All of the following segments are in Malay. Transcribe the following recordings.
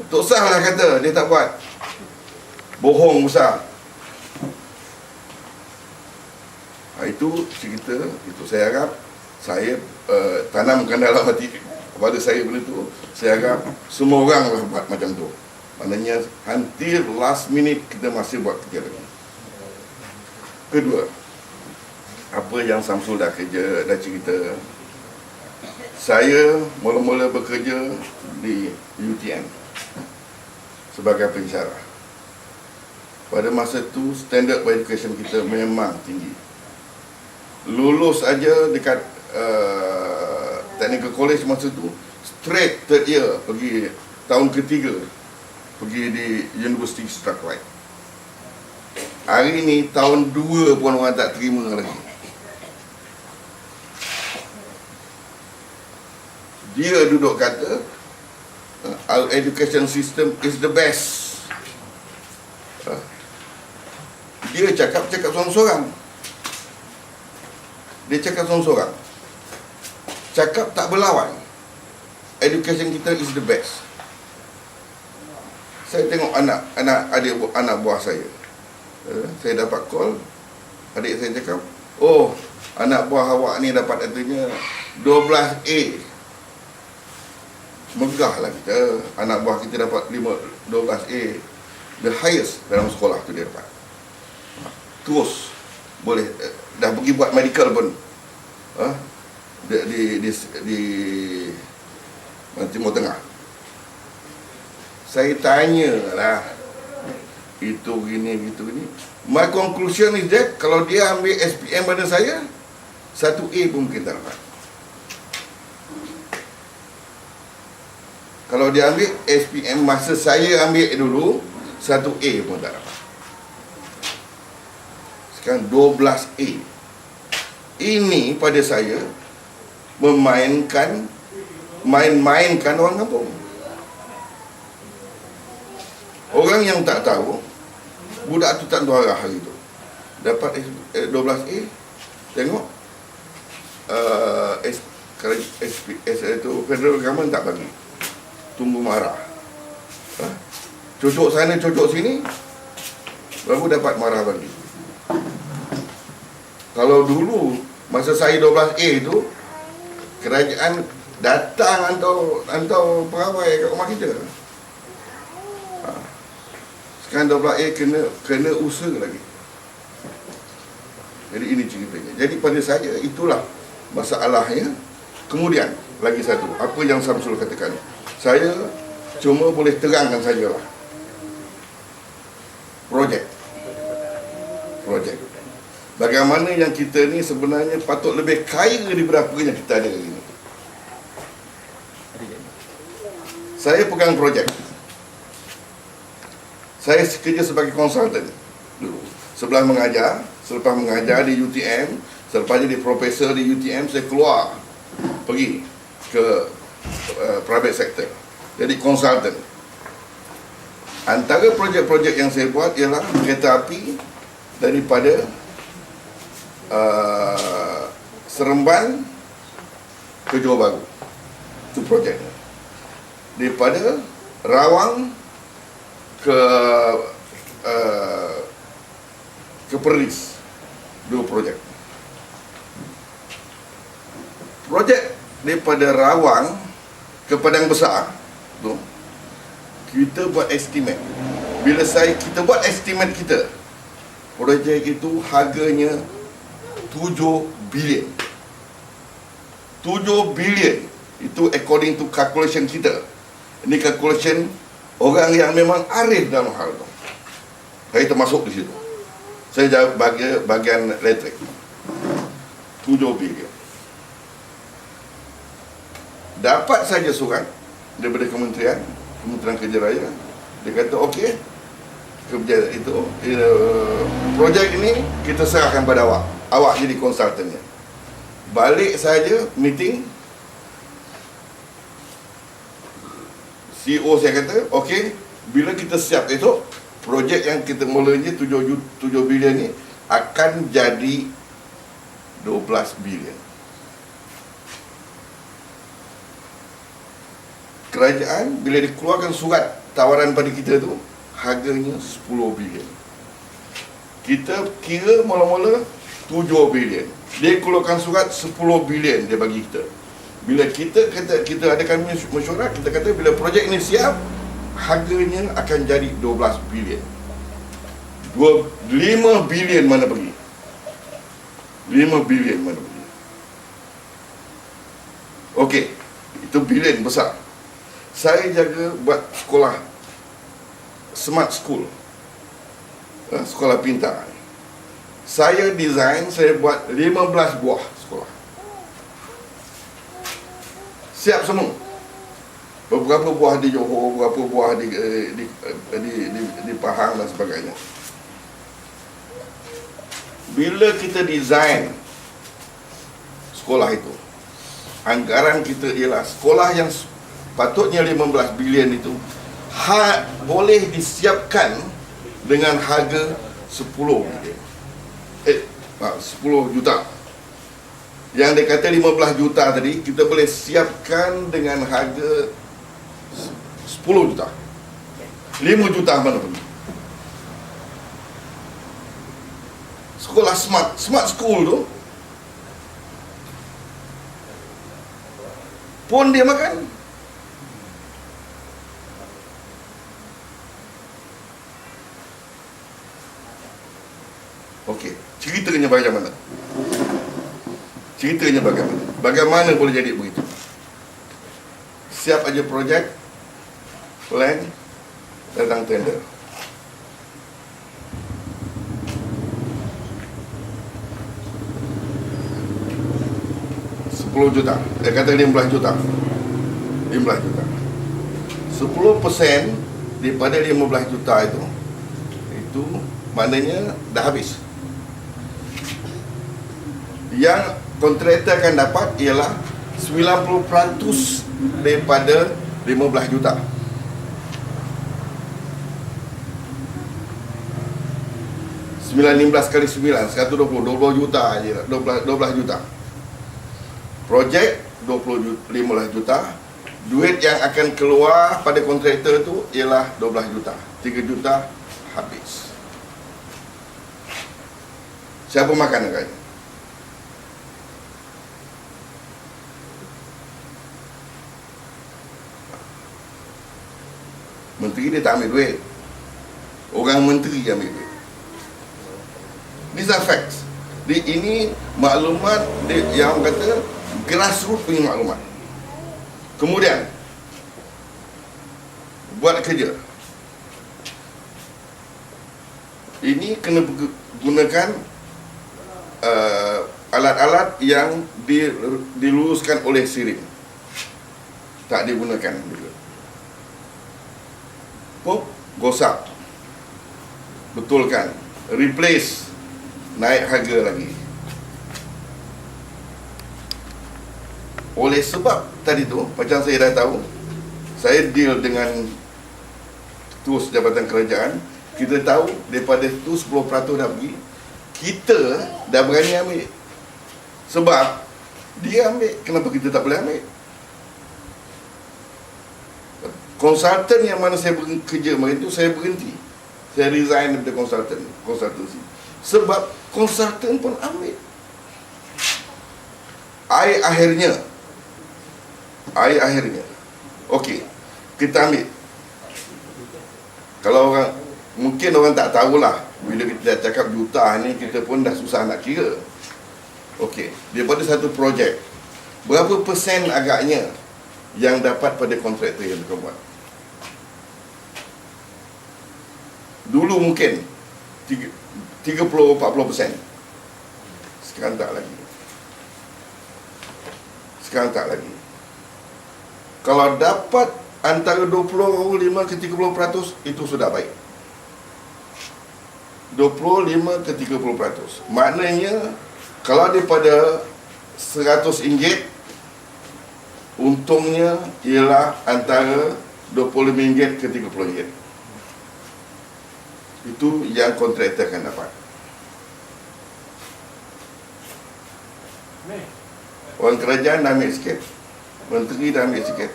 Tok Sah lah kata dia tak buat. Bohong besar. Itu cerita. Itu saya harap saya tanamkan dalam hati kepada saya benda tu. Saya harap semua orang lah buat macam tu. Maknanya until last minute kita masih buat kerja lagi. Kedua, apa yang Samsul dah cerita, saya mula-mula bekerja di UTM sebagai pensyarah. Pada masa tu standard education kita memang tinggi. Lulus aja dekat technical college masa tu straight third year, pergi tahun ketiga pergi di University Strathclyde. Hari ni tahun 2 pun orang tak terima lagi. Dia duduk kata our education system is the best. Dia cakap seorang-seorang. Dia cakap seorang-seorang. Cakap tak berlawan. Education kita is the best. Saya tengok anak buah saya. Saya dapat call. Adik saya cakap, oh, anak buah awak ni dapat katanya 12A. Megah lah kita. Anak buah kita dapat 12A. The highest dalam sekolah tu dia dapat. Terus boleh dah pergi buat medical pun di Timur Tengah. Saya tanya lah, itu gini. My conclusion is that kalau dia ambil SPM pada saya, 1A pun mungkin tak dapat. Kalau dia ambil SPM masa saya ambil dulu, 1A pun tak dapat. Sekarang 12A. Ini pada saya memainkan orang kampung. Orang yang tak tahu, budak tu tak tahu arah hari tu. Dapat 12A, tengok itu federal government tak bagi. Tunggu marah. Cocok sana, cocok sini, baru dapat marah bagi. Kalau dulu masa saya 12A tu, kerajaan datang hantar pegawai kat rumah kita. Sekarang 12A kena usaha lagi. Jadi ini ceritanya. Jadi pada saya itulah masalahnya. Kemudian lagi satu, apa yang Samsul katakan, saya cuma boleh terangkan sajalah. Projek. Bagaimana yang kita ni sebenarnya patut lebih kaya daripada apa yang kita ada hari ini. Saya pegang projek. Saya kerja sebagai konsultan dulu. Selepas mengajar di UTM, selepas jadi profesor di UTM, saya keluar pergi ke private sector. Jadi konsultan. Antara projek-projek yang saya buat ialah kereta api daripada Seremban ke Johor Bahru. Itu projeknya. Daripada Rawang ke Perlis. 2 projek. Projek daripada Rawang ke Padang Besar tu, kita buat estimate. Bila kita buat estimate kita, projek itu harganya 7 bilion. 7 bilion itu according to calculation kita. Ini calculation orang yang memang arif dalam hal itu. Saya termasuk di situ. Saya bagian elektrik. 7 bilion. Dapat saja surat daripada Kementerian Kerja Raya. Dia kata okey, kerja itu projek ini kita serahkan pada awak jadi konsultannya. Balik saja meeting, CEO saya kata okey, bila kita siap esok, projek yang kita mulanya 7 bilion ni akan jadi 12 bilion. Kerajaan bila dikeluarkan surat tawaran pada kita tu harganya 10 bilion. Kita kira mula-mula 7 bilion. Dia keluarkan surat 10 bilion dia bagi kita. Bila kita kata kita adakan mesyuarat, kita kata bila projek ini siap, harganya akan jadi 12 bilion. 5 bilion mana pergi? 5 bilion mana pergi? Okey, itu bilion besar. Saya jaga buat sekolah smart school, sekolah pintar. Saya design, saya buat 15 buah sekolah. Siap semua. Beberapa buah di Johor, beberapa buah di Pahang dan sebagainya. Bila kita design sekolah itu, anggaran kita ialah sekolah yang patutnya 15 bilion itu boleh disiapkan dengan harga 10 bilion. 10 juta. Yang dia kata 15 juta tadi, kita boleh siapkan dengan harga 10 juta. 5 juta mana pergi? Sekolah smart school tu pun dia makan. Okey, ceritanya bagaimana? Ceritanya bagaimana? Bagaimana boleh jadi begitu? Siap aja projek, plan, datang tender. $10 juta. Dia kata 15 juta. 15 juta. 10% daripada 15 juta itu maknanya dah habis. Yang kontraktor akan dapat ialah 90% daripada 15 juta. Sembilan 15 kali 9, 120, 12 juta je, 12 juta. Projek 15 juta. Duit yang akan keluar pada kontraktor tu ialah 12 juta. 3 juta habis. Siapa makan agaknya? Menteri dia tak ambil duit. Orang menteri ambil duit. These are facts. Ini maklumat yang kata grassroots punya maklumat. Kemudian buat kerja. Ini kena gunakan alat-alat yang diluluskan oleh SIRIM. Tak digunakan juga. Gosap, betulkan, replace, naik harga lagi. Oleh sebab tadi tu, macam saya dah tahu, saya deal dengan ketua Jabatan Kerajaan, kita tahu daripada itu 10% dah pergi, kita dah berani ambil. Sebab dia ambil, kenapa kita tak boleh ambil? Konsultan yang mana saya bekerja hari itu, saya berhenti. Saya resign daripada konsultansi. Sebab konsultan pun ambil. Akhirnya. Okey, kita ambil. Kalau orang, mungkin orang tak tahulah, bila kita cakap juta ni, kita pun dah susah nak kira. Okey, daripada satu projek, berapa persen agaknya yang dapat pada kontraktor yang kita buat? Dulu mungkin 30-40%. Sekarang tak lagi. Kalau dapat antara 25 ke 30%, itu sudah baik. 25 ke 30%. Maknanya kalau daripada RM100, untungnya ialah antara RM25 ke RM30. Itu yang kontraktor akan dapat. Orang kerajaan dah ambil sikit, menteri dah ambil sikit.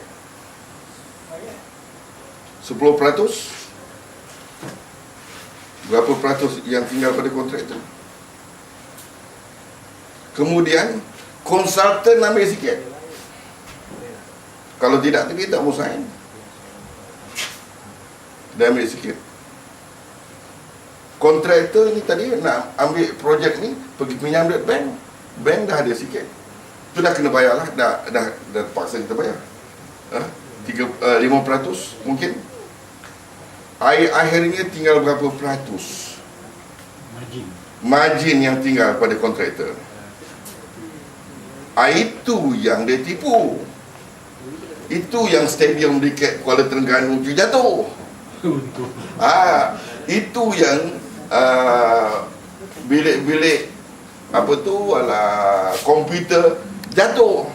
10%? Berapa peratus yang tinggal pada kontrak itu? Kemudian konsultan ambil sikit. Kalau tidak, kita tak mau sign. Dia ambil sikit. Kontraktor ni tadi nak ambil projek ni, pergi pinjam duit bank. Bank dah ada sikit. Itu dah kena bayar lah. Dah terpaksa kita bayar. 5% mungkin. Akhirnya tinggal berapa peratus margin yang tinggal pada kontraktor. Itu yang dia tipu. Itu yang stadium di Kuala Terengganu tu jatuh. Itu yang bilik-bilik komputer jatuh.